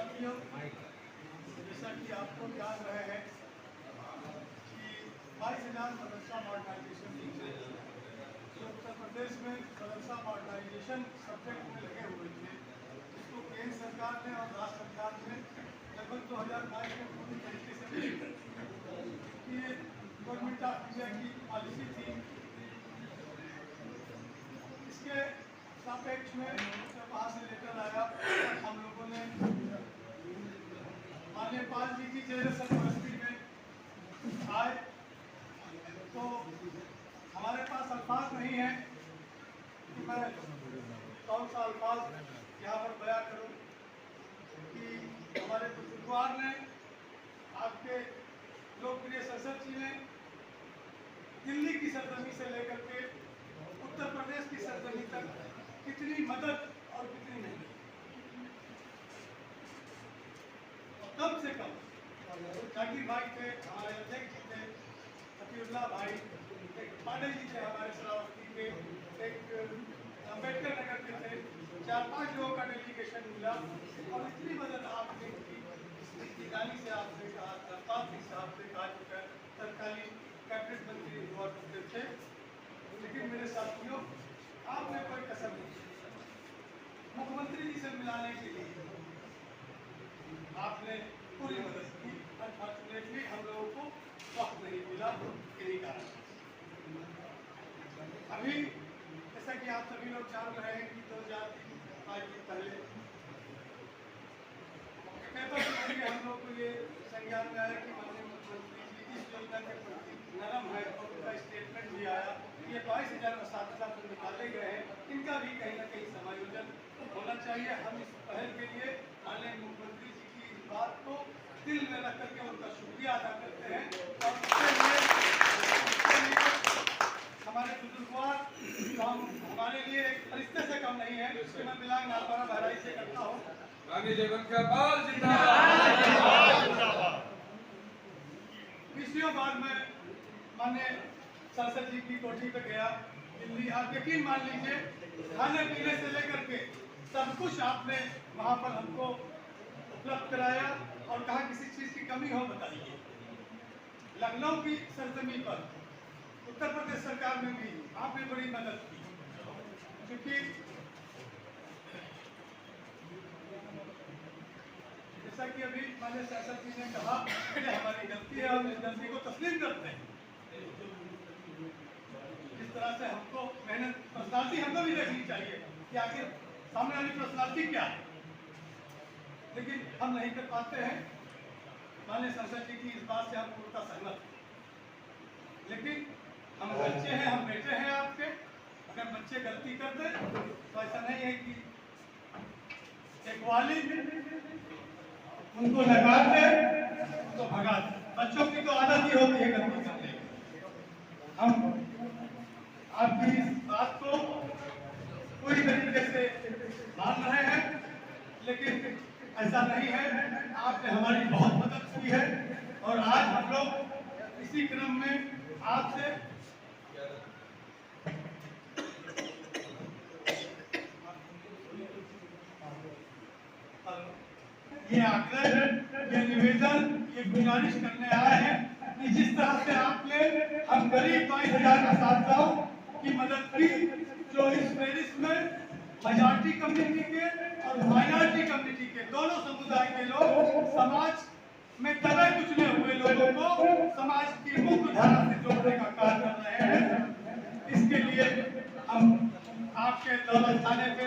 साथियों, जैसा कि आपको जान रहे हैं कि 22,000 मदरसा मॉडर्नाइजेशन जो उत्तर प्रदेश में मदरसा मॉडर्नाइजेशन सब्जेक्ट में लगे हुए थे, इसको केंद्र सरकार ने और राज्य सरकार ने लगभग 2022 में पूरी तरीके से ये गवर्नमेंट ऑफ इंडिया की पॉलिसी थी। इसके सापेक्ष में जब वहाँ से लेटर आया, हम लोगों ने माननीय पाल जी की जैसे सरपरस्ती में आए, तो हमारे पास अल्फाज नहीं है कि मैं कौन सा अल्फाज यहाँ पर बयां करूँ कि हमारे बुजुर्गवार ने, आपके लोकप्रिय संसद जी ने दिल्ली की सरजमी से लेकर के उत्तर प्रदेश की सरजमी तक कितनी मदद और कितनी नहीं, कम से कम जाकिर भाई थे, हमारे अध्यक्ष जी थे, सफीउल्लाह भाई, एक पांडे जी थे हमारे श्रावस्ती के, एक अम्बेडकर नगर के थे, 4-5 लोगों का डेलीगेशन मिला और इतनी मदद आपने की। गाली से आपने कहा था, पार्टी साहब से कहा चुका, तत्कालीन कैबिनेट मंत्री हुआ करते थे, लेकिन मेरे साथियों आपने कोई कसर नहीं की। मुख्यमंत्री जी से मिलाने के लिए आपने पूरी मदद की। अनफॉर्चुनेटली हम लोगों को वक्त नहीं मिला, यही कारण। अभी जैसा कि आप सभी लोग जान रहे हैं कि 2003 पहले पेपर में हम लोग को ये संज्ञान में आया कि माननीय मुख्यमंत्री जी इस योजना के प्रति नरम है और उनका स्टेटमेंट भी आया। ये 22,000 असातिज़ा जो निकाले गए हैं, इनका भी कहीं ना कहीं समायोजन होना चाहिए। हम इस पहल के लिए माननीय मुख्यमंत्री जी की इस बात को दिल में रख करके उनका शुक्रिया अदा करते हैं और उसके लिए हमारे बुजुर्गवार हमारे लिए एक फरिश्ते से कम नहीं है, इसके मैं मिलान नालपारा बहराइच से करता हूँ। बीसियों बार मैं माननीय संसद जी की कोठी पे गया दिल्ली, आप यकीन मान लीजिए खाने पीने से लेकर के सब कुछ आपने वहाँ पर हमको उपलब्ध कराया और कहा किसी चीज की कमी हो बताइए। लखनऊ की सरजमी पर उत्तर प्रदेश सरकार में भी आपने बड़ी मदद की, क्योंकि जैसा कि अभी माननीय संसद जी ने कहा कि हमारी गलती है, हम इस गलती को तस्लीम करते हैं। जिस तरह से हमको मेहनत पर्सनालिटी हमको भी देखनी चाहिए कि आखिर सामने वाली पर्सनालिटी क्या है, लेकिन हम नहीं कर पाते हैं। माननीय संसद जी की इस बात से हम पूर्णतः सहमत हैं, लेकिन हम बच्चे हैं, हम बेटे हैं आपके। अगर बच्चे गलती कर दें तो ऐसा नहीं है कि एक वालिद उनको लगा दे तो भगा दे। बच्चों की तो आदत ही होती है गलती करने की। हम आपकी इस बात को पूरी तरीके से मान रहे हैं, लेकिन ऐसा नहीं है। आपने हमारी बहुत मदद की है और आज हम लोग इसी क्रम में आपसे ये आग्रह, ये निवेदन, ये गुजारिश करने आए हैं कि जिस तरह से आपने हम गरीब 22,000 असातिज़ाओं की मदद की, जो इस पेरिस में मेजॉरिटी कम्युनिटी के और माइनॉरिटी कम्युनिटी के दोनों समुदाय के लोग, समाज में दबे कुचले हुए लोगों को समाज की मुख्य धारा से जोड़ने का कार्य कर रहे हैं। इसके लिए हम आपके दौलत थाने पे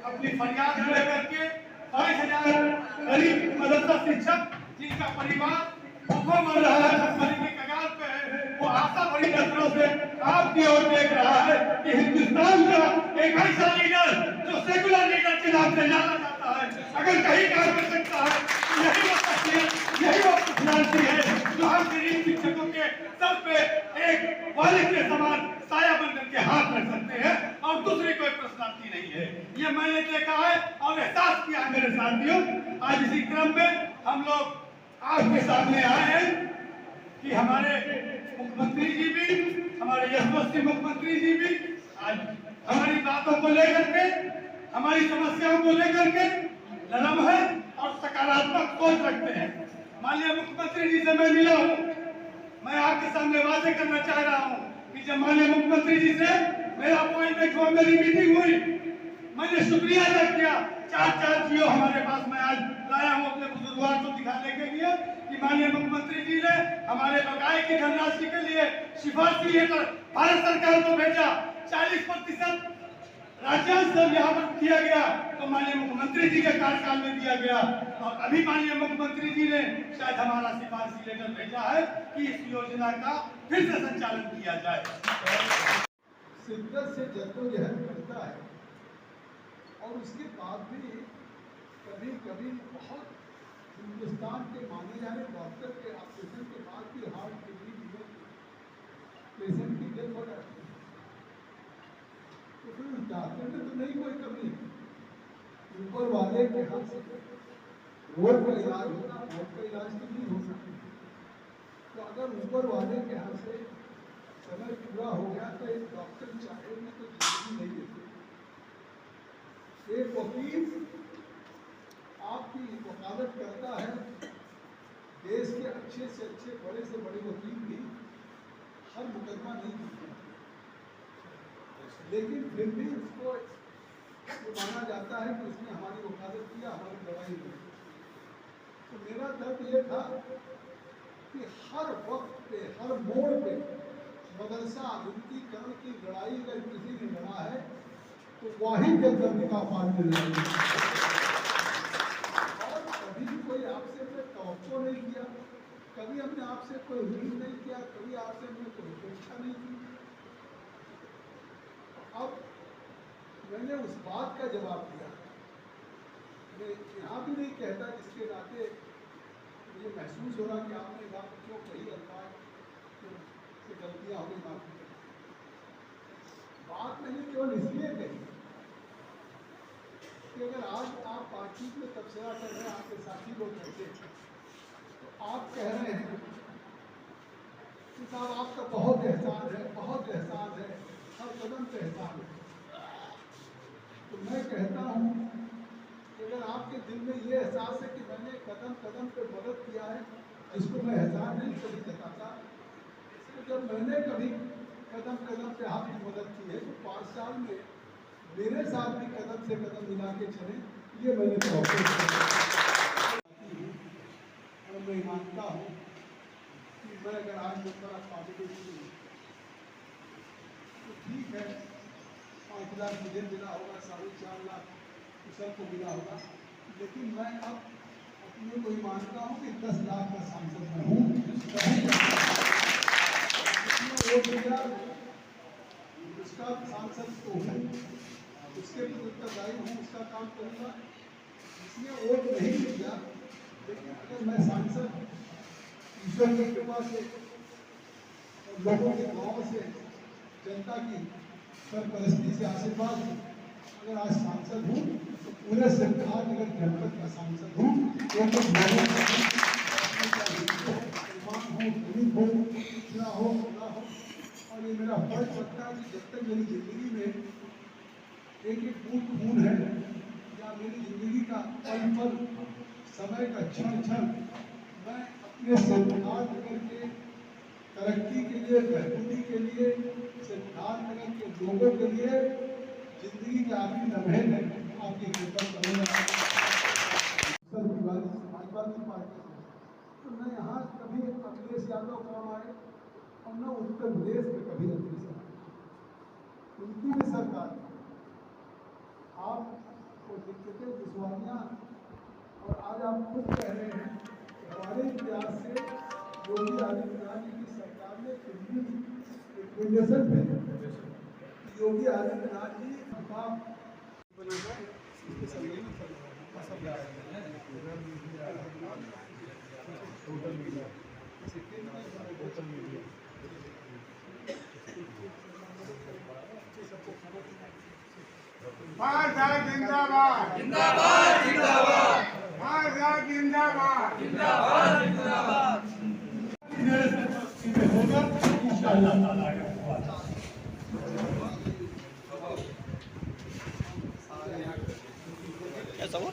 अपनी फरियाद लेकर के 22,000 गरीब मदरसा शिक्षक जिनका परिवार भूखों मर रहा है, भूखमरी की कगार पे है, वो आशा भरी नजरों से आपकी ओर देख रहा है कि हिंदुस्तान का एक ऐसा लीडर जो सेकुलर लीडर के नाम से जाना जाता है, अगर कहीं काम कर सकता है तो यही वो शख्सियत, यही वो पर्सनालिटी है जो हम गरीब शिक्षकों के सर पे एक वालिद के समान साया बनकर के हाथ रख सकते हैं और दूसरी कोई पर्सनालिटी नहीं है। ये मैंने देखा है और एहसास किया है मेरे साथियों। आज इसी क्रम में हम लोग आपके सामने आए हैं कि हमारे मुख्यमंत्री जी भी, हमारे यशस्वी मुख्यमंत्री जी भी आज हमारी बातों को लेकर के, हमारी समस्याओं को लेकर के नरम है और सकारात्मक सोच रखते हैं। माननीय मुख्यमंत्री जी से मैं मिला हूँ, मैं आपके सामने वादे करना चाह रहा हूँ कि जब माननीय मुख्यमंत्री जी से मेरा अपॉइंटमेंट हुआ, मेरी मीटिंग हुई, मैंने शुक्रिया अदा किया। चार जियो हमारे पास मैं आज लाया हूँ अपने बुजुर्गवार को दिखाने के लिए कि माननीय मुख्यमंत्री जी ने हमारे बकाये की धनराशि के लिए सिफारिशी लेकर भारत सरकार को भेजा। 40% राजस्व यहाँ पर किया गया तो माननीय मुख्यमंत्री जी के कार्यकाल में दिया गया, और अभी माननीय मुख्यमंत्री जी ने शायद हमारा सिफारिशी लेटर भेजा है कि इस योजना का फिर से संचालन किया जाए। शिद्दत से जद्दोजहद करता है और उसके बाद भी कभी कभी बहुत हिंदुस्तान के माने जाने डॉक्टर के ऑपरेशन के बाद भी हार्ट की पेशेंट की डेथ हो जाती है, तो फिर उस डॉक्टर में तो नहीं कोई कमी, ऊपर वाले के हाथ से रोग का इलाज होता, रोग का इलाज तो नहीं हो सकता। तो अगर ऊपर वाले के हाथ से समय पूरा हो गया तो एक डॉक्टर चाहे में तो जिंदगी नहीं देते। एक वकील आपकी वकालत करता है, देश के अच्छे से अच्छे बड़े से बड़े वकील भी हर मुकदमा नहीं जीतते, लेकिन फिर भी उसको माना जाता है कि उसने हमारी वकालत किया, हमारी दवाई दी। तो मेरा दर्द ये था कि हर वक्त पे, हर मोड़ पे मदरसा आधुनिकीकरण की लड़ाई अगर किसी ने लड़ा है तो वही जगदम्बी का पात्र नहीं। और कभी भी कोई आपसे तवक्को नहीं किया, कभी हमने आपसे कोई उम्मीद नहीं किया, कभी आपसे हमने कोई अपेक्षा नहीं की। अब मैंने उस बात का जवाब दिया। मैं यहाँ भी नहीं कहता जिसके नाते मुझे महसूस हो रहा कि आपने बात क्यों कही, अल्फाज से गलतियाँ हो गई, माफी। बात मैंने केवल इसलिए कही कि अगर आज आप बातचीत में तबसरा कर रहे हैं, आपके साथी लोग कहते हैं, तो आप कह रहे हैं कि साहब आपका बहुत एहसान है, बहुत एहसान है, हर कदम पे एहसान है। तो मैं कहता हूँ कि अगर आपके दिल में ये एहसास है कि मैंने कदम कदम पे मदद किया है, इसको मैं एहसान नहीं कभी जताता। तो जब मैंने कभी कदम कदम पे आपकी मदद की है तो 5 साल में मेरे साथ भी कदम से कदम मिला के चले, ये मैंने और मैं मानता हूँ कि मैं अगर आज मेंबर ऑफ पार्लियामेंट हूँ तो ठीक है, 5 लाख मुझे मिला होगा, 4.5 लाख सबको मिला होगा, लेकिन मैं अब अपने को ही मानता हूँ कि 10 लाख का सांसद मैं हूँ। उसका सांसद तो हूँ, उसके उत्तरदायी हूँ, उसका काम करूँगा। इसलिए वोट नहीं दिया, लेकिन अगर मैं सांसद ईश्वर की कृपा से, लोगों के गाँव से, जनता की सरपरस्ती से, आशीर्वाद से अगर आज सांसद हूँ तो पूरे सिद्धार्थनगर जनपद का सांसद हूँ। हो और ये मेरा फर्ज बनता है कि जब तक मेरी जिंदगी में एक एक बूंद खून है या मेरी जिंदगी का पल पल, समय का क्षण क्षण मैं अपने सिद्धार्थनगर के तरक्की के लिए, बेहतरी के लिए, सिद्धार्थनगर के लोगों के लिए जिंदगी के आखिरी लम्हे में आपकी कृपा करूँगा। समाजवादी पार्टी तो मैं यहाँ कभी अखिलेश यादव काम आए और न उत्तर प्रदेश में कभी अखिलेश यादव, उनकी भी सरकार आपको दिक्कतें, दुश्वारियाँ, और आज आप खुद कह रहे हैं कि हमारे इतिहास से योगी आदित्यनाथ जी की सरकार ने रिकमेंडेशन पे योगी आदित्यनाथ जी भाजपा जिंदाबाद जिंदाबाद जिंदाबाद भाजपा जिंदाबाद जिंदाबाद जिंदाबाद होगा इंशाअल्लाह ताला। ऐसा हुआ।